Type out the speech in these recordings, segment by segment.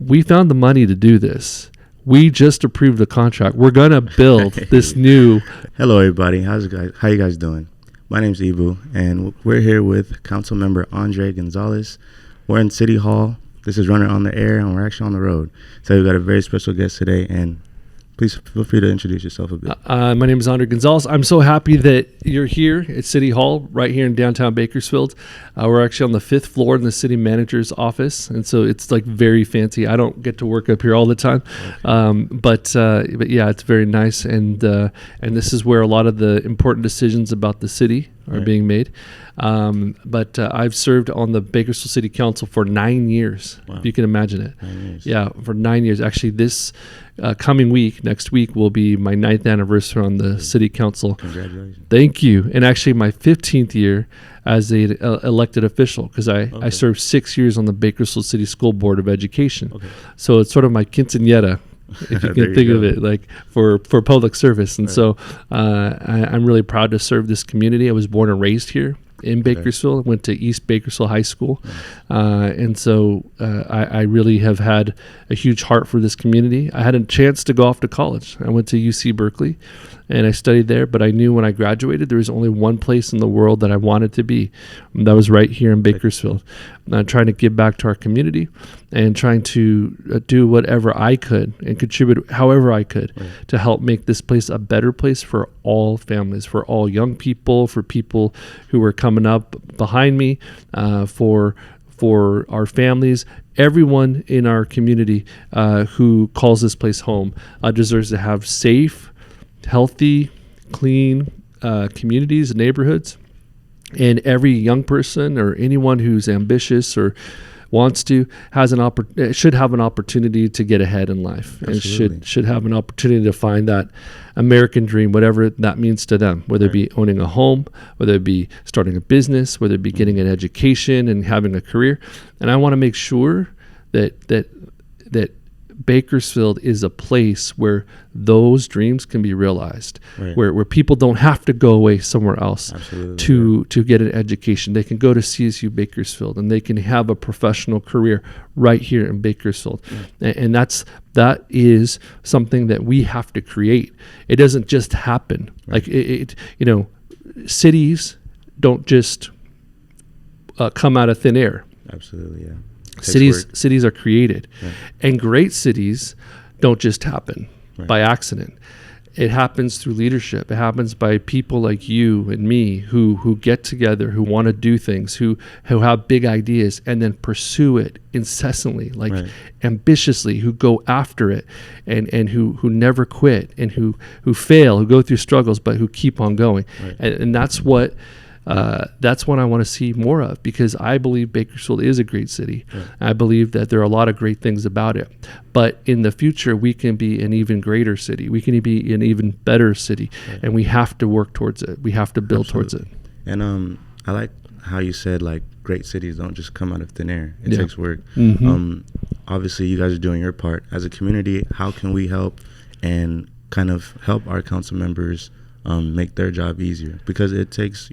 we found the money to do this. We just approved the contract. We're going to build this new. Hello, everybody. How you guys doing? My name's Ibu, and we're here with Councilmember Andrae Gonzales. We're in City Hall. This is Runner on the Air, and we're actually on the road. So we've got a very special guest today, and please feel free to introduce yourself a bit. My name is Andrae Gonzales. I'm so happy that you're here at City Hall, right here in downtown Bakersfield. We're actually on the 5th floor in the city manager's office, and so it's like very fancy. I don't get to work up here all the time, but yeah, it's very nice, and this is where a lot of the important decisions about the city are being made. But I've served on the Bakersfield City Council for 9 years, if you can imagine it. 9 years. Yeah, for 9 years. Actually, this coming week, next week, will be my 9th anniversary on the City Council. Congratulations. Thank you. And actually my 15th year as a elected official, because I served 6 years on the Bakersfield City School Board of Education. Okay. So it's sort of my quinceañera, if you can think of it, like for public service. And so I'm really proud to serve this community. I was born and raised here in Bakersfield, went to East Bakersfield High School. And so I really have had a huge heart for this community. I had a chance to go off to college. I went to UC Berkeley and I studied there, but I knew when I graduated, there was only one place in the world that I wanted to be. And that was right here in Bakersfield. Trying to give back to our community and trying to do whatever I could and contribute however I could to help make this place a better place for all families, for all young people, for people who are coming up behind me, for our families. Everyone in our community who calls this place home deserves to have safe, healthy, clean communities and neighborhoods. And every young person or anyone who's ambitious or wants to should have an opportunity to get ahead in life. Absolutely. And should have an opportunity to find that American dream, whatever that means to them, whether it be owning a home, whether it be starting a business, whether it be getting an education and having a career. And I want to make sure that Bakersfield is a place where those dreams can be realized, where people don't have to go away somewhere else to get an education. They can go to CSU Bakersfield and they can have a professional career right here in Bakersfield. And that is something that we have to create. It doesn't just happen. Like cities don't just come out of thin air. Absolutely, yeah. Cities are created, and great cities don't just happen by accident. It happens through leadership. It happens by people like you and me who get together, who want to do things, who have big ideas and then pursue it incessantly, ambitiously, who go after it and who never quit and who fail, who go through struggles, but who keep on going. And that's what I want to see more of, because I believe Bakersfield is a great city. I believe that there are a lot of great things about it. But in the future, we can be an even greater city. We can be an even better city, and we have to work towards it. We have to build towards it. And I like how you said, like, great cities don't just come out of thin air. It takes work. Obviously, you guys are doing your part. As a community, how can we help and kind of help our council members make their job easier? Because it takes,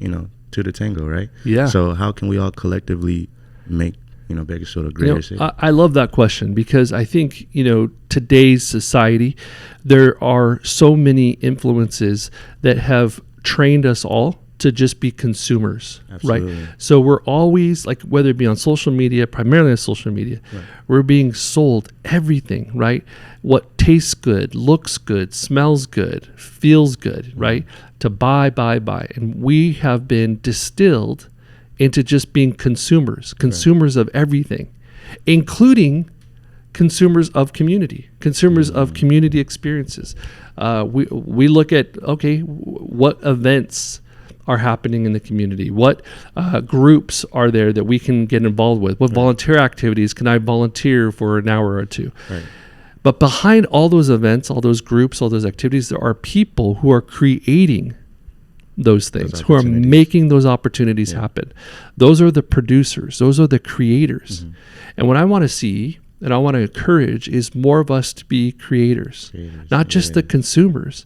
two to tango, right? Yeah. So how can we all collectively make, Bakersfield a greater city? I love that question, because I think, today's society, there are so many influences that have trained us all to just be consumers. Absolutely. Right? So we're always, like, whether it be on social media, primarily on social media, we're being sold everything, right? What tastes good, looks good, smells good, feels good, right? To buy. And we have been distilled into just being consumers of everything, including consumers of community, consumers of community experiences. We look at, what events are happening in the community? What groups are there that we can get involved with? What volunteer activities can I volunteer for an hour or two? But behind all those events, all those groups, all those activities, there are people who are creating those things, who are making those opportunities happen. Those are the producers. Those are the creators. And what I want to see and I want to encourage is more of us to be creators, not just the consumers,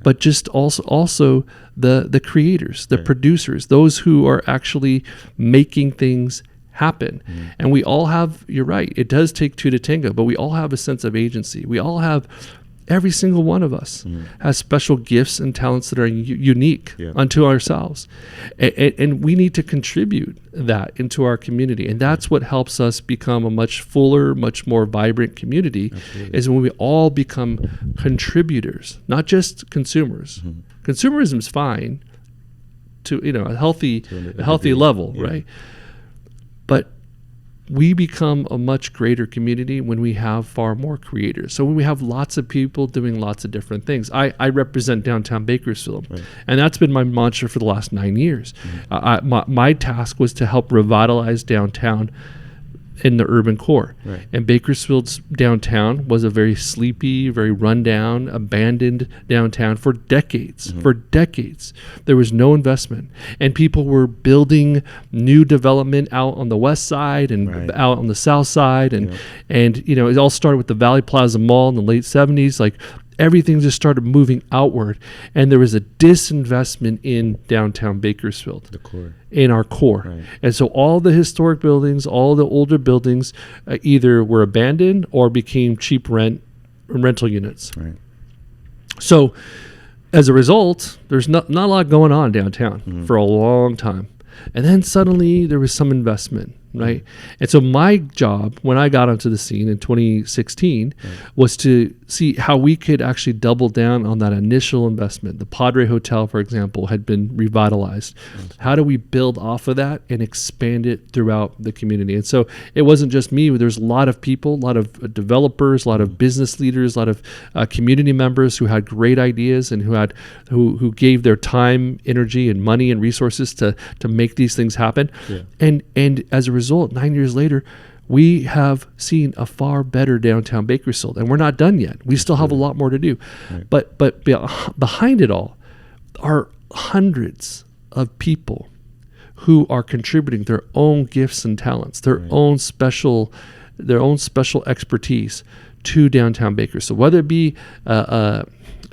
but just also the creators, the producers, those who are actually making things happen. And we all have, you're right, it does take two to tango, but we all have a sense of agency. We all have, every single one of us has special gifts and talents that are unique unto ourselves. And we need to contribute that into our community. And that's what helps us become a much fuller, much more vibrant community. Absolutely. Is when we all become contributors, not just consumers. Consumerism is fine to a healthy level, right? But we become a much greater community when we have far more creators. So when we have lots of people doing lots of different things. I represent downtown Bakersfield, and that's been my mantra for the last 9 years. My task was to help revitalize downtown in the urban core. And Bakersfield's downtown was a very sleepy, very rundown, abandoned downtown for decades. For decades, there was no investment, and people were building new development out on the west side and out on the south side, and it all started with the Valley Plaza Mall in the late 70s. Like, everything just started moving outward, and there was a disinvestment in downtown Bakersfield, the core, in our core. And so all the historic buildings, all the older buildings, either were abandoned or became cheap rental units. So as a result, there's not a lot going on downtown for a long time. And then suddenly there was some investment, right? And so my job when I got onto the scene in 2016 was to see how we could actually double down on that initial investment. The Padre Hotel, for example, had been revitalized. How do we build off of that and expand it throughout the community? And so it wasn't just me. There's a lot of people, a lot of developers, a lot of business leaders, a lot of community members who had great ideas and who gave their time, energy, and money and resources to make these things happen. And as a result, 9 years later, we have seen a far better downtown Bakersfield, and we're not done yet. We still have a lot more to do. But behind it all are hundreds of people who are contributing their own gifts and talents, their own special expertise to downtown Bakersfield. Whether it be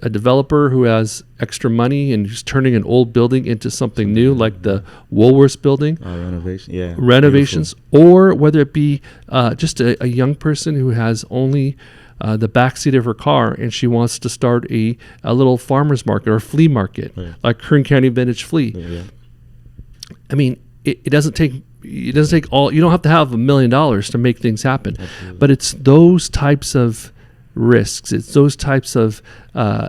a developer who has extra money and who's turning an old building into something new, like the Woolworths building, renovations, or whether it be just a young person who has only the backseat of her car and she wants to start a little farmer's market or flea market, like Kern County Vintage Flea. I mean, it doesn't take all. You don't have to have $1 million to make things happen. But it's those types of risks, it's those types of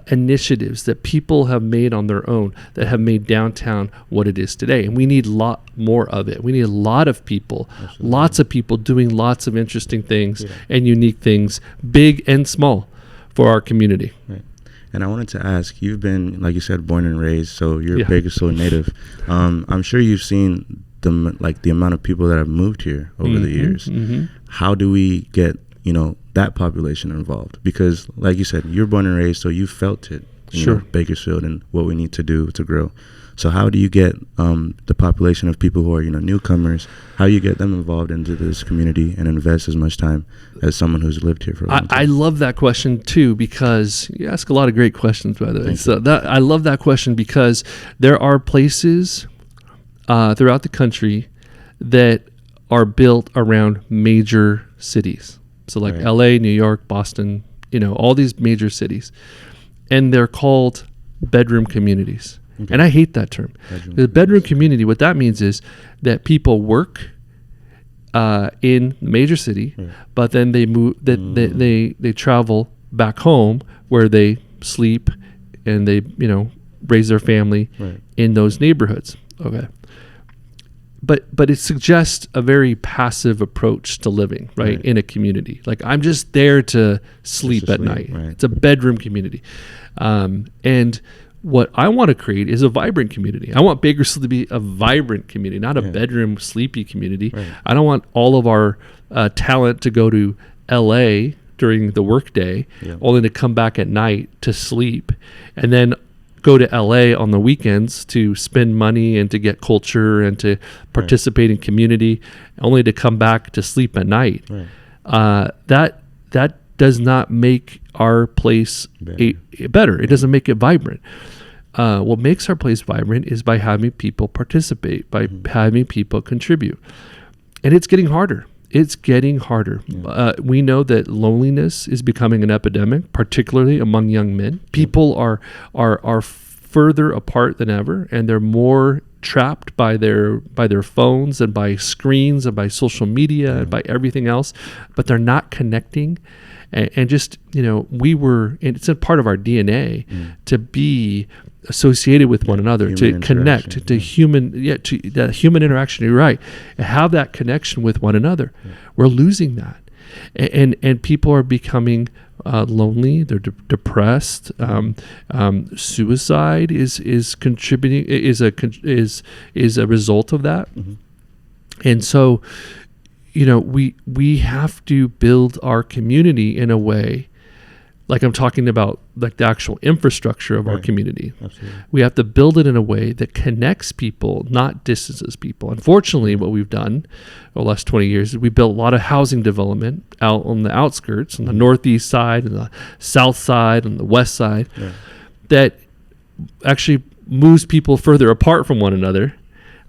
initiatives that people have made on their own that have made downtown what it is today. And we need a lot more of it. We need a lot of people, lots of people doing lots of interesting things and unique things, big and small, for our community. And I wanted to ask, you've been, like you said, born and raised, so you're a Bakersfield native. I'm sure you've seen the amount of people that have moved here over the years. How do we get that population involved? Because like you said, you're born and raised, so you felt it, Bakersfield, and what we need to do to grow. So how do you get the population of people who are newcomers, how you get them involved into this community and invest as much time as someone who's lived here for a long time? I love that question too, because you ask a lot of great questions, by the way. I love that question because there are places throughout the country that are built around major cities. So like LA, New York, Boston, all these major cities. And they're called bedroom communities. And I hate that term. The bedroom community, what that means is that people work in the major city, but then they move, they travel back home where they sleep and they, raise their family in those neighborhoods. Okay. But it suggests a very passive approach to living, in a community. Like, I'm just there to sleep at night. It's a bedroom community. And what I want to create is a vibrant community. I want Bakersfield to be a vibrant community, not a bedroom sleepy community. I don't want all of our talent to go to LA during the workday, only to come back at night to sleep, and then go to LA on the weekends to spend money and to get culture and to participate in community, only to come back to sleep at night. That does not make our place better. It doesn't make it vibrant. What makes our place vibrant is by having people participate, by having people contribute. And it's getting harder. It's getting harder. Yeah. We know that loneliness is becoming an epidemic, particularly among young men. People are further apart than ever, and they're more trapped by their phones and by screens and by social media and by everything else, but they're not connecting. And just, and it's a part of our DNA to be associated with one another, to connect, to human interaction. You're right. Have that connection with one another. Yeah. We're losing that, and people are becoming lonely. They're depressed. Suicide is contributing. Is a result of that, and so. We have to build our community in a way, like I'm talking about, like the actual infrastructure of our community. Absolutely. We have to build it in a way that connects people, not distances people. Unfortunately, what we've done over the last 20 years is we built a lot of housing development out on the outskirts, on the northeast side, and the south side, and the west side, that actually moves people further apart from one another,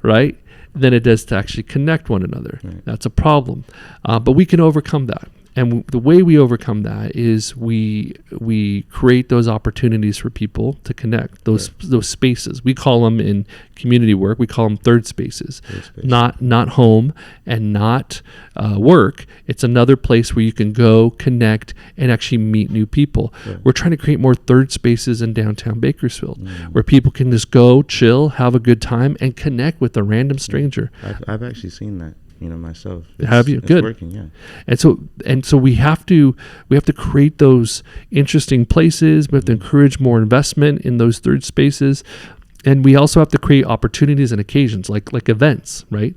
right? Than it does to actually connect one another. Right. That's a problem. But we can overcome that. And the way we overcome that is we create those opportunities for people to connect, those spaces. We call them in community work, we call them third spaces. Not home and not work. It's another place where you can go, connect, and actually meet new people. Right. We're trying to create more third spaces in downtown Bakersfield where people can just go, chill, have a good time, and connect with a random stranger. I've actually seen that. Myself. Have you? Good. Working, yeah. And so we have to create those interesting places. We have to encourage more investment in those third spaces, and we also have to create opportunities and occasions like events, right?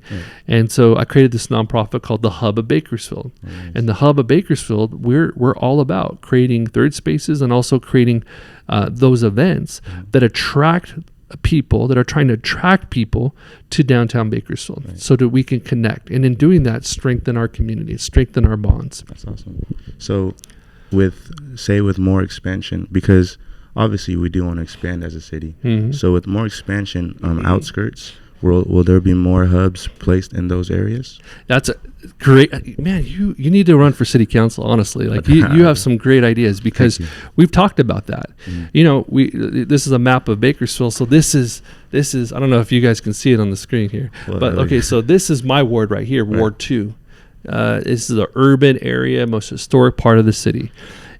And so I created this nonprofit called the Hub of Bakersfield, and the Hub of Bakersfield, we're all about creating third spaces and also creating those events that attract people, that are trying to attract people to downtown Bakersfield, so that we can connect, and in doing that, strengthen our community, strengthen our bonds. That's awesome. So with more expansion, because obviously we do want to expand as a city. So with more expansion outskirts, will there be more hubs placed in those areas? That's a great, man. You need to run for city council, honestly. Like you have some great ideas, because we've talked about that. This is a map of Bakersfield. So this is I don't know if you guys can see it on the screen here, but okay. So this is my ward right here, Ward 2. This is the urban area, most historic part of the city.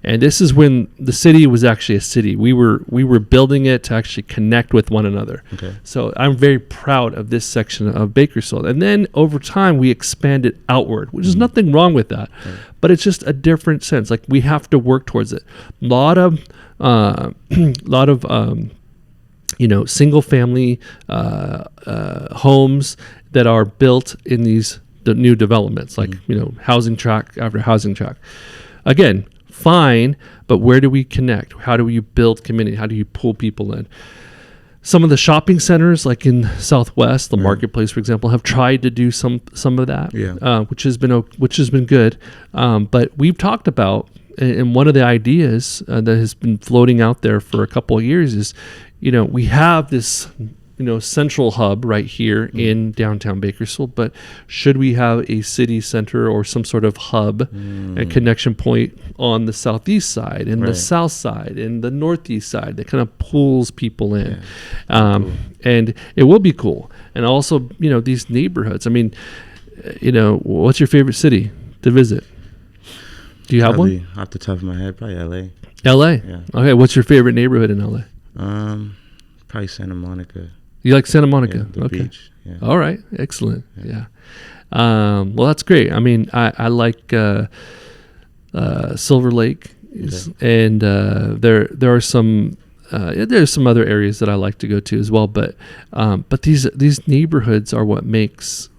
And this is when the city was actually a city. We were building it to actually connect with one another. Okay. So I'm very proud of this section of Bakersfield. And then over time we expanded outward, which is nothing wrong with that, but it's just a different sense. Like we have to work towards it. A lot of single family homes that are built in the new developments, like housing tract after housing tract. Again, fine, but where do we connect? How do you build community? How do you pull people in? Some of the shopping centers, like in Southwest, the Marketplace, for example, have tried to do some of that, which has been good. But we've talked about, and one of the ideas that has been floating out there for a couple of years is, we have this central hub right here in downtown Bakersfield, but should we have a city center or some sort of hub and connection point on the southeast side and the south side and the northeast side that kind of pulls people in? Cool. And it will be cool. And also, these neighborhoods. I mean, what's your favorite city to visit? Do you have one? Off the top of my head, probably LA. LA? Yeah. Okay, what's your favorite neighborhood in LA? Probably Santa Monica. You like Santa Monica? The beach. Yeah. All right. Excellent. Yeah. Well, that's great. I mean, I like Silver Lake, and there are some there's some other areas that I like to go to as well. But these neighborhoods are what makes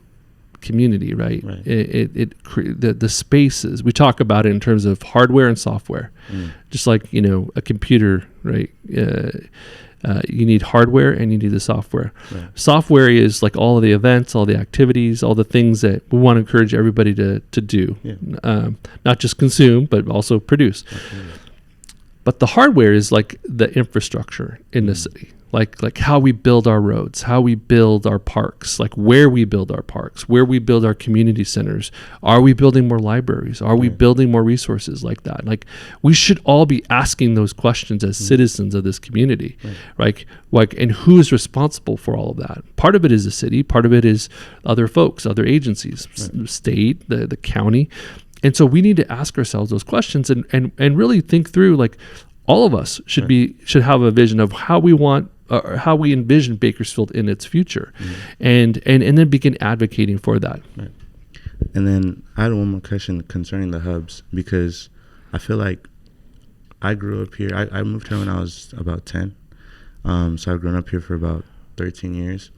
community, right? The spaces. We talk about it in terms of hardware and software, just like a computer, right? You need hardware and you need the software. Software is like all of the events, all the activities, all the things that we want to encourage everybody to do, not just consume, but also produce. But the hardware is like the infrastructure in the city, like how we build our roads, how we build our parks, like where we build our parks, where we build our community centers. Are we building more libraries? Are we building more resources like that? Like we should all be asking those questions as citizens of this community, right? Like, and who is responsible for all of that? Part of it is the city, part of it is other folks, other agencies, state, the county. And so we need to ask ourselves those questions and really think through, like, all of us should have a vision of how we want or how we envision Bakersfield in its future, and then begin advocating for that. Right. And then I had one more question concerning the hubs, because I feel like I grew up here. I moved here when I was about 10. So I've grown up here for about 13 years.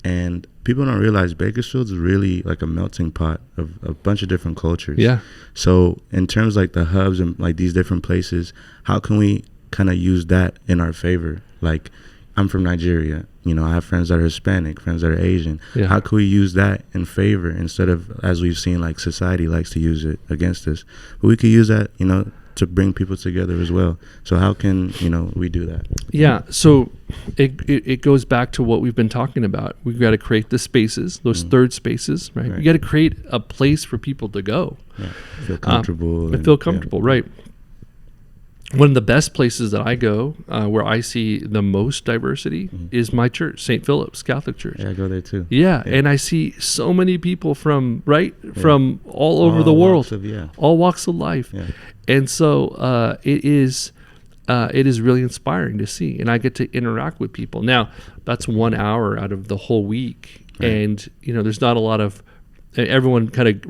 And people don't realize Bakersfield is really like a melting pot of a bunch of different cultures. Yeah. So in terms like the hubs and like these different places, how can we kind of use that in our favor? Like, I'm from Nigeria. You know, I have friends that are Hispanic, friends that are Asian. Yeah. How can we use that in favor instead of, as we've seen, like society likes to use it against us? But we could use that, you know, to bring people together as well. So how can, you know, we do that? Yeah. So it goes back to what we've been talking about. We've got to create the spaces, those third spaces, right? You got to create a place for people to go. Yeah. Feel comfortable. Feel comfortable, right. One of the best places that I go, where I see the most diversity, is my church, St. Philip's Catholic Church. Yeah, I go there too. Yeah, and I see so many people from all over the world, all walks of life. Yeah. And so it is really inspiring to see, and I get to interact with people. Now, that's 1 hour out of the whole week, and you know, there's not a lot of. Everyone kind of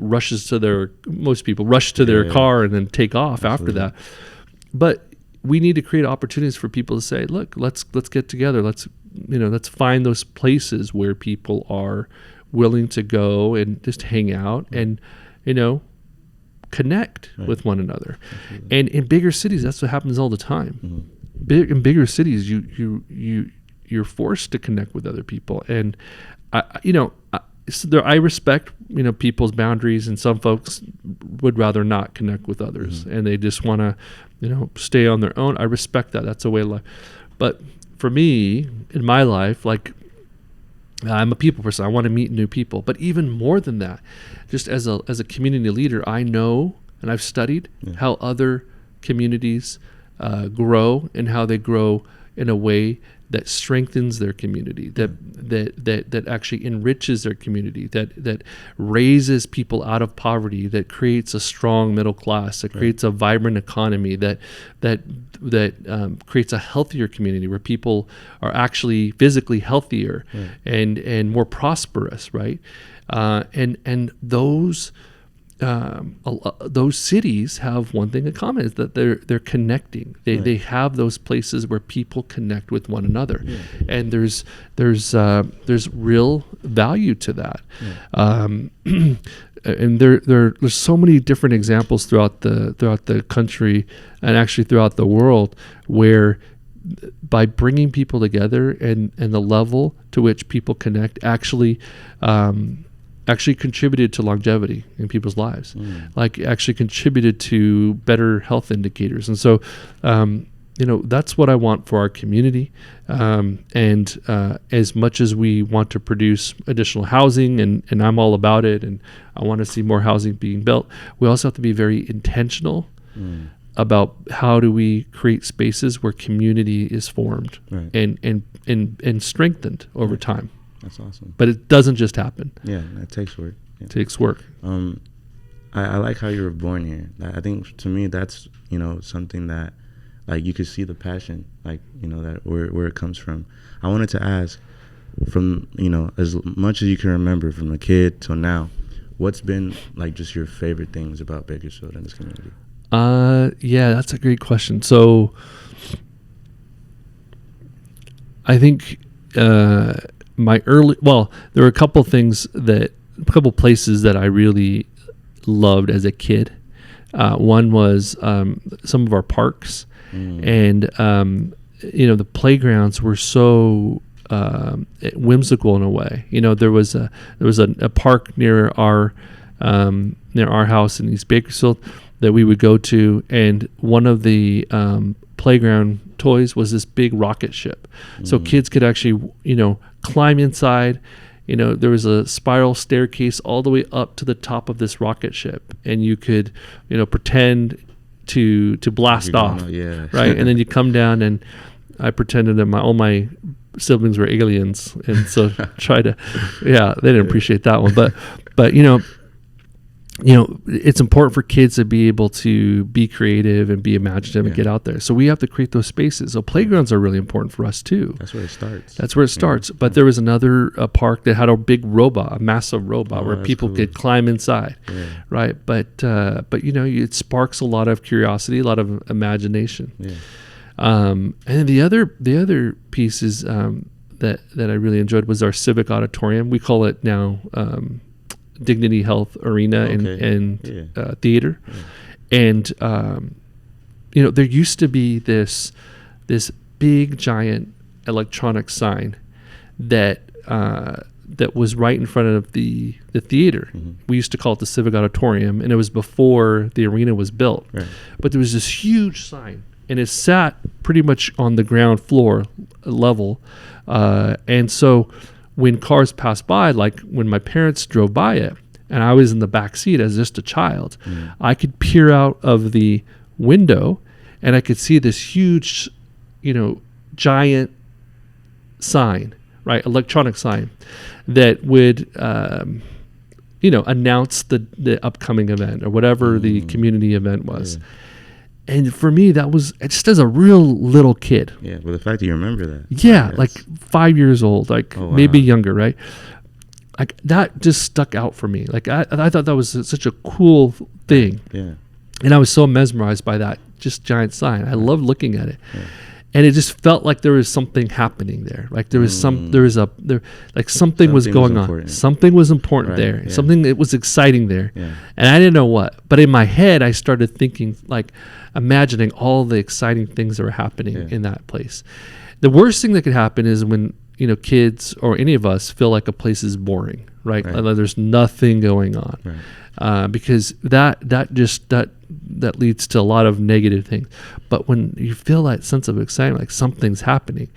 most people rush to their car and then take off after that. But we need to create opportunities for people to say, look, let's get together. Let's find those places where people are willing to go and just hang out and, you know, connect with one another. Absolutely. And in bigger cities, that's what happens all the time. In bigger cities, you're forced to connect with other people. And I respect, you know, people's boundaries, and some folks would rather not connect with others, and they just want to, you know, stay on their own. I respect that. That's a way of life. But for me, in my life, like, I'm a people person. I want to meet new people. But even more than that, just as a community leader, I know, and I've studied how other communities grow, and how they grow in a way that strengthens their community, that actually enriches their community, that raises people out of poverty, that creates a strong middle class, that creates a vibrant economy, that creates a healthier community where people are actually physically healthier and more prosperous, right? And those cities have one thing in common, is that they're connecting. They have those places where people connect with one another, and there's real value to that. And there's so many different examples throughout the country, and actually throughout the world, where by bringing people together and the level to which people connect actually contributed to longevity in people's lives, like actually contributed to better health indicators. And so, you know, that's what I want for our community. And as much as we want to produce additional housing, and I'm all about it, and I want to see more housing being built, we also have to be very intentional about how do we create spaces where community is formed and strengthened over time. That's awesome. But it doesn't just happen. Yeah, it takes work. It takes work. I like how you were born here. I think, to me, that's, you know, something that, like, you could see the passion, like, you know, that where it comes from. I wanted to ask, from, you know, as much as you can remember from a kid till now, what's been, like, just your favorite things about Bakersfield and this community? Yeah, that's a great question. So I think there were a couple places that I really loved as a kid. One was some of our parks, and you know, the playgrounds were so whimsical in a way. You know, there was a park near our house in East Bakersfield that we would go to, and one of the playground toys was this big rocket ship. So kids could actually, climb inside. There was a spiral staircase all the way up to the top of this rocket ship, and you could, pretend to blast off, right? And then you come down, and I pretended that all my siblings were aliens, and so they didn't appreciate that one, but it's important for kids to be able to be creative and be imaginative and get out there. So we have to create those spaces. So playgrounds are really important for us too. That's where it starts. But there was another park that had a big robot, a massive robot, where people could climb inside, right? But it sparks a lot of curiosity, a lot of imagination. Yeah. And then the other pieces that I really enjoyed was our civic auditorium. We call it now Dignity Health Arena and theater. And there used to be this big giant electronic sign that was right in front of the theater. We used to call it the Civic Auditorium, and it was before the arena was built. Right. But there was this huge sign, and it sat pretty much on the ground floor level. And so when cars passed by, like when my parents drove by it, and I was in the back seat as just a child, I could peer out of the window, and I could see this huge, giant sign, right, electronic sign, that would, announce the upcoming event or whatever the community event was. Yeah. And for me, that was just as a real little kid. Yeah, well, the fact that you remember that. Yeah, like 5 years old, maybe younger, right? Like that just stuck out for me. Like I thought that was such a cool thing. Yeah. And I was so mesmerized by that just giant sign. I loved looking at it. Yeah. And it just felt like there was something happening there. Like there was something was going on. Something was important there. Yeah. Something that was exciting there. Yeah. And I didn't know what. But in my head, I started thinking, imagining all the exciting things that were happening in that place. The worst thing that could happen is when, kids or any of us feel like a place is boring, right? Like there's nothing going on. Right. Because that leads to a lot of negative things. But when you feel that sense of excitement, like something's happening,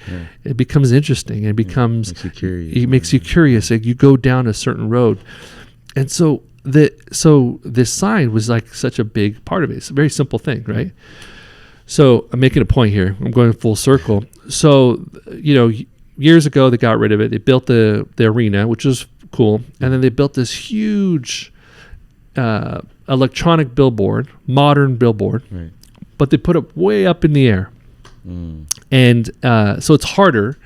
it becomes interesting. It becomes it makes you curious. Like you go down a certain road, and so this sign was like such a big part of it. It's a very simple thing, right? So I'm making a point here. I'm going full circle. So years ago they got rid of it. They built the arena, which was cool, and then they built this huge electronic billboard, modern billboard, but they put it way up in the air. And so it's harder,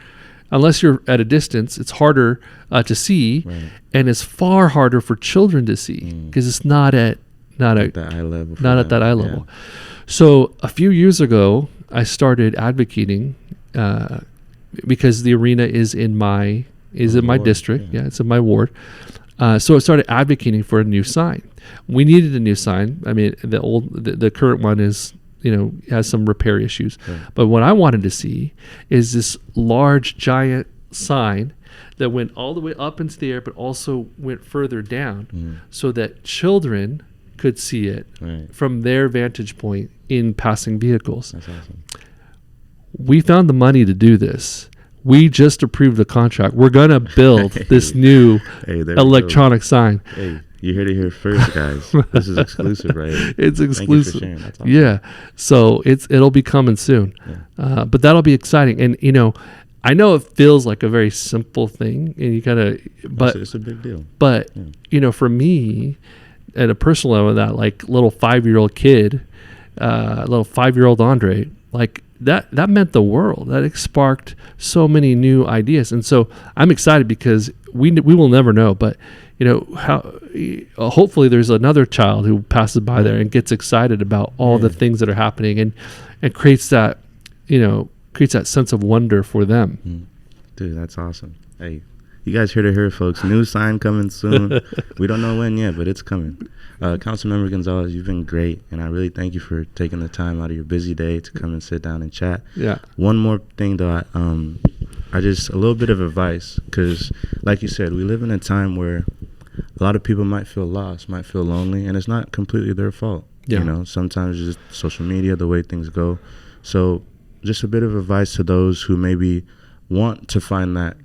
unless you're at a distance, it's harder to see, and it's far harder for children to see because it's not at that eye level. So a few years ago, I started advocating because the arena is in my district. Yeah, it's in my ward. So I started advocating for a new sign. We needed a new sign. I mean, the current one is, has some repair issues. Right. But what I wanted to see is this large, giant sign that went all the way up into the air, but also went further down so that children could see it from their vantage point in passing vehicles. That's awesome. We found the money to do this. We just approved the contract. We're going to build this new electronic sign. Hey, you heard it here first, guys. This is exclusive, right? It's exclusive. Thank you for sharing. That's awesome. Yeah. So it'll be coming soon. Yeah. But that'll be exciting. And, I know it feels like a very simple thing, and you but it's a big deal. But, for me, at a personal level, that little 5-year-old kid, little 5-year-old Andre, that meant the world. That sparked so many new ideas, and so I'm excited because we will never know. But how hopefully there's another child who passes by there and gets excited about all the things that are happening, and creates that sense of wonder for them. Dude, that's awesome. Hey, you guys heard it here, folks. New sign coming soon. We don't know when yet, but it's coming. Councilmember Gonzales, you've been great, and I really thank you for taking the time out of your busy day to come and sit down and chat. Yeah. One more thing, though, I just a little bit of advice, because, like you said, we live in a time where a lot of people might feel lost, might feel lonely, and it's not completely their fault. Yeah. Sometimes it's just social media, the way things go. So just a bit of advice to those who maybe want to find that,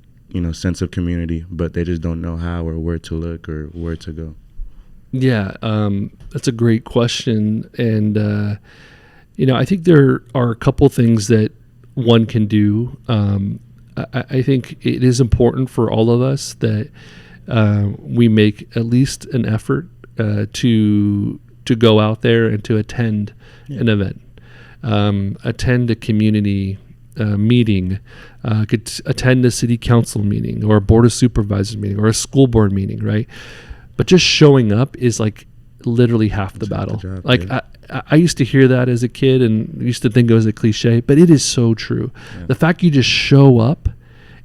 sense of community, but they just don't know how or where to look or where to go? Yeah, that's a great question. And, I think there are a couple things that one can do. I think it is important for all of us that we make at least an effort to go out there and to attend an event, attend a community meeting, could attend a city council meeting or a board of supervisors meeting or a school board meeting, right? But just showing up is like literally half the battle. Job, like I used to hear that as a kid and used to think it was a cliche, but it is so true. Yeah. The fact you just show up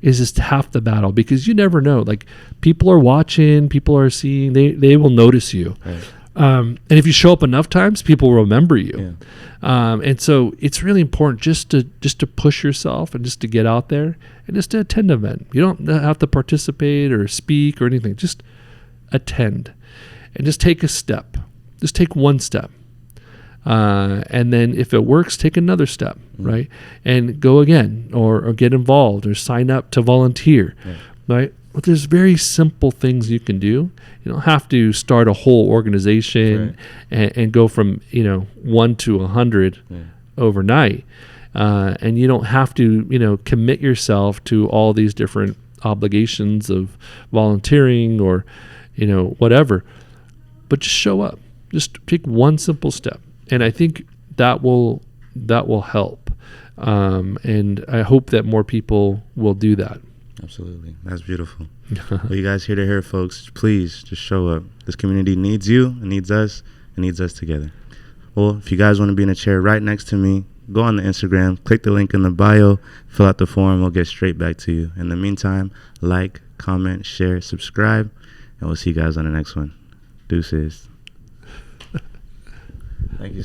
is just half the battle, because you never know. Like, people are watching, people are seeing, they will notice you. Right. And if you show up enough times, people will remember you. Yeah. And so it's really important just to push yourself and just to get out there and just to attend an event. You don't have to participate or speak or anything. Just attend and just take a step. Just take one step. And then if it works, take another step, right? And go again or get involved or sign up to volunteer, right? But there's very simple things you can do. You don't have to start a whole organization and go from 1 to 100 overnight. And you don't have to commit yourself to all these different obligations of volunteering or whatever. But just show up. Just take one simple step, and I think that will help. And I hope that more people will do that. Absolutely. That's beautiful. Well, you guys here to hear, folks. Please just show up. This community needs you. It needs us. It needs us together. Well, if you guys want to be in a chair right next to me, go on the Instagram, click the link in the bio, fill out the form. We'll get straight back to you. In the meantime, like, comment, share, subscribe, and we'll see you guys on the next one. Deuces. Thank you.